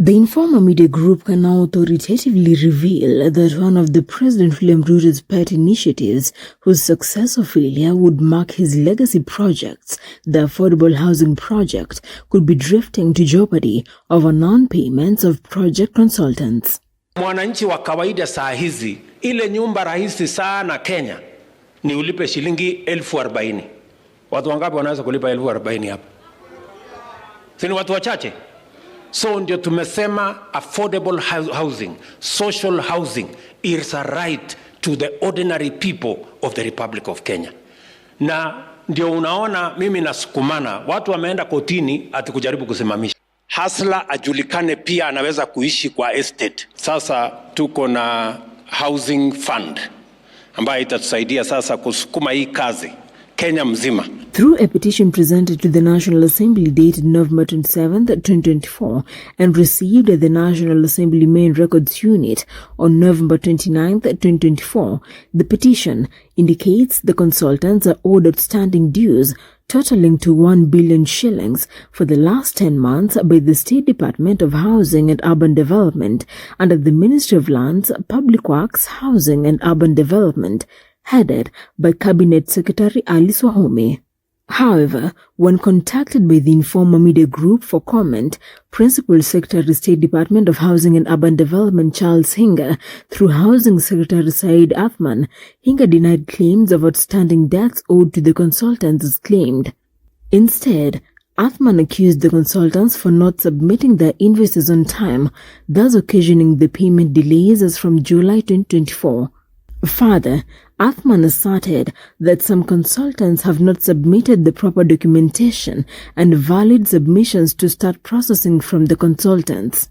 The informer media group can now authoritatively reveal that one of the President William Ruto's pet initiatives, whose success or failure would mark his legacy projects, the affordable housing project, could be drifting to jeopardy over non-payments of project consultants. Mwananchi wa kawaida saa hizi, ile nyumba rahisi sana Kenya ni ulipe shilingi 40,000. Watu wangapi wanaweza kulipa 40,000 hapa? Si ni watu wachache? So ndio tumesema affordable housing, social housing is a right to the ordinary people of the Republic of Kenya. Na ndio unaona mimi nasukumana, watu wameenda kotini ati kujaribu kusimamisha. Hasla ajulikane pia anaweza kuishi kwa estate. Sasa tuko na housing fund ambayo itatusaidia sasa kusukuma hii kazi Kenya mzima. Through a petition presented to the National Assembly dated November 27th, 2024 and received at the National Assembly Main Records Unit on November 29th, 2024, the petition indicates the consultants are owed outstanding dues totaling to 1 billion shillings for the last 10 months by the State Department of Housing and Urban Development under the Ministry of Lands, Public Works, Housing and Urban Development, headed by Cabinet Secretary Alice Wahome. However, when contacted by the informer media group for comment, Principal Secretary State Department of Housing and Urban Development Charles Hinga, through Housing Secretary Said Athman, Hinga denied claims of outstanding debts owed to the consultants as claimed. Instead, Athman accused the consultants for not submitting their invoices on time, thus occasioning the payment delays as from July 2024. Further, Athman asserted that some consultants have not submitted the proper documentation and valid submissions to start processing from the consultants.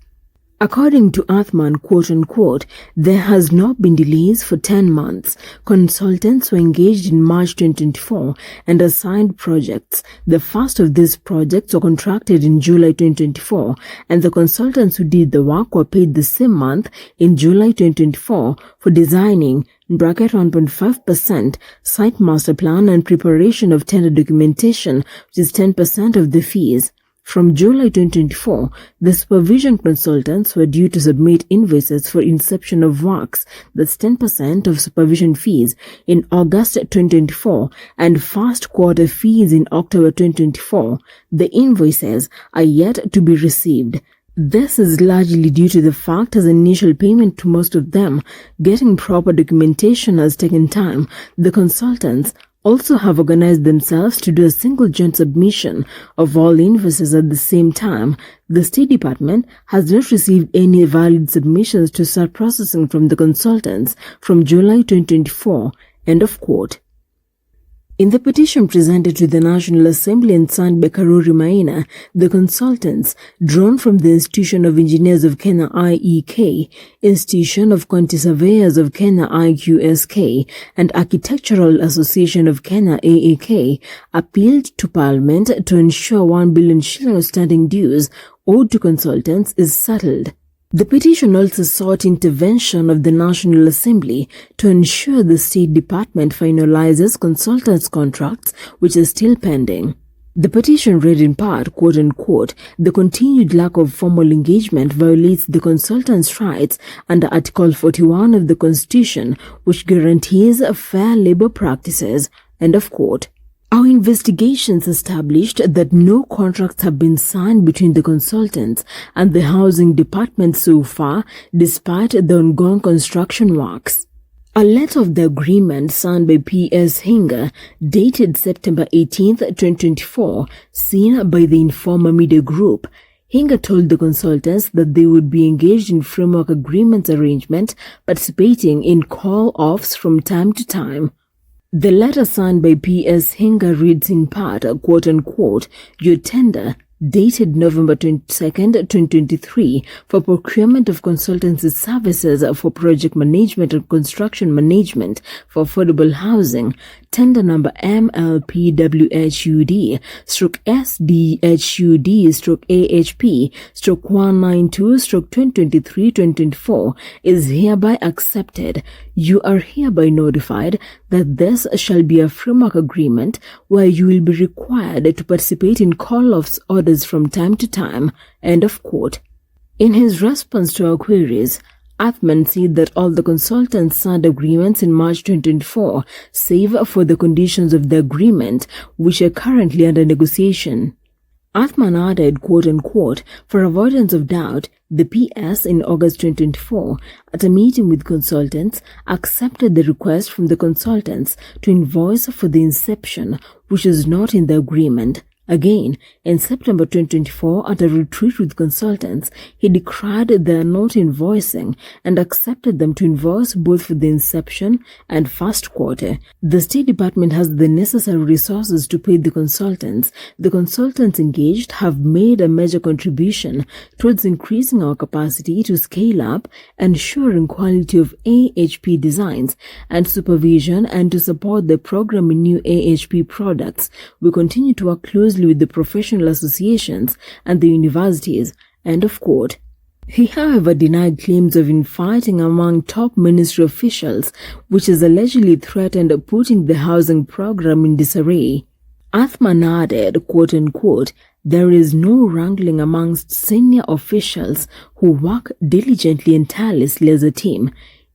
According to Athman, quote-unquote, there has not been delays for 10 months. Consultants were engaged in March 2024 and assigned projects. The first of these projects were contracted in July 2024, and the consultants who did the work were paid the same month in July 2024 for designing (1.5%) site master plan and preparation of tender documentation, which is 10% of the fees. From July 2024, the supervision consultants were due to submit invoices for inception of works, that's 10% of supervision fees, in August 2024 and first quarter fees in October 2024. The invoices are yet to be received. This is largely due to the fact as initial payment to most of them, getting proper documentation has taken time. The consultants also have organized themselves to do a single joint submission of all invoices at the same time. The State Department has not received any valid submissions to start processing from the consultants from July 2024. End of quote. In the petition presented to the National Assembly and signed by Karuri Maina, the consultants, drawn from the Institution of Engineers of Kenya IEK, Institution of Quantity Surveyors of Kenya IQSK, and Architectural Association of Kenya AAK, appealed to Parliament to ensure 1 billion shilling outstanding dues owed to consultants is settled. The petition also sought intervention of the National Assembly to ensure the State Department finalizes consultants' contracts, which are still pending. The petition read in part, quote-unquote, the continued lack of formal engagement violates the consultants' rights under Article 41 of the Constitution, which guarantees fair labor practices, end of quote. Our investigations established that no contracts have been signed between the consultants and the Housing Department so far, despite the ongoing construction works. A letter of the agreement signed by P.S. Hinga, dated September 18th, 2024, seen by the informer media group, Hinga told the consultants that they would be engaged in framework agreements arrangement, participating in call-offs from time to time. The letter signed by P.S. Hinga reads in part, quote-unquote, your tender, dated November 22nd, 2023, for procurement of consultancy services for project management and construction management for affordable housing, tender number MLPWHUD/SDHUD/AHP/192/2023-2024 is hereby accepted. You are hereby notified that this shall be a framework agreement where you will be required to participate in call-offs orders from time to time. End of quote. In his response to our queries, Athman said that all the consultants signed agreements in March 2024, save for the conditions of the agreement, which are currently under negotiation. Athman added, quote-unquote, for avoidance of doubt, the PS in August 2024, at a meeting with consultants, accepted the request from the consultants to invoice for the inception, which is not in the agreement. Again, in September 2024, at a retreat with consultants, he decried their not invoicing and accepted them to invoice both for the inception and first quarter. The State Department has the necessary resources to pay the consultants. The consultants engaged have made a major contribution towards increasing our capacity to scale up, ensuring quality of AHP designs and supervision, and to support the program in new AHP products. We continue to work closely with the professional associations and the universities, end of quote. He, however, denied claims of infighting among top ministry officials, which has allegedly threatened putting the housing program in disarray. Athman added, quote-unquote, there is no wrangling amongst senior officials who work diligently and tirelessly as a team.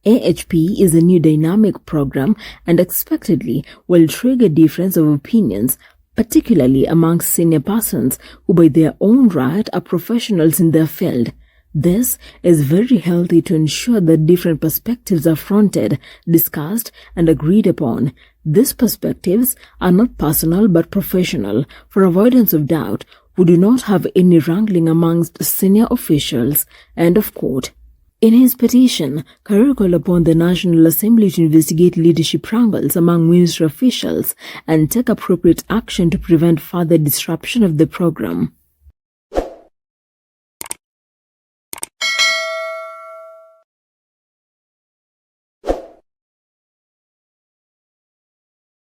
AHP is a new dynamic program and expectedly will trigger difference of opinions, particularly amongst senior persons who by their own right are professionals in their field. This is very healthy to ensure that different perspectives are fronted, discussed, and agreed upon. These perspectives are not personal but professional. For avoidance of doubt, we do not have any wrangling amongst senior officials, end of quote. In his petition, Karur called upon the National Assembly to investigate leadership wrangles among ministry officials and take appropriate action to prevent further disruption of the program.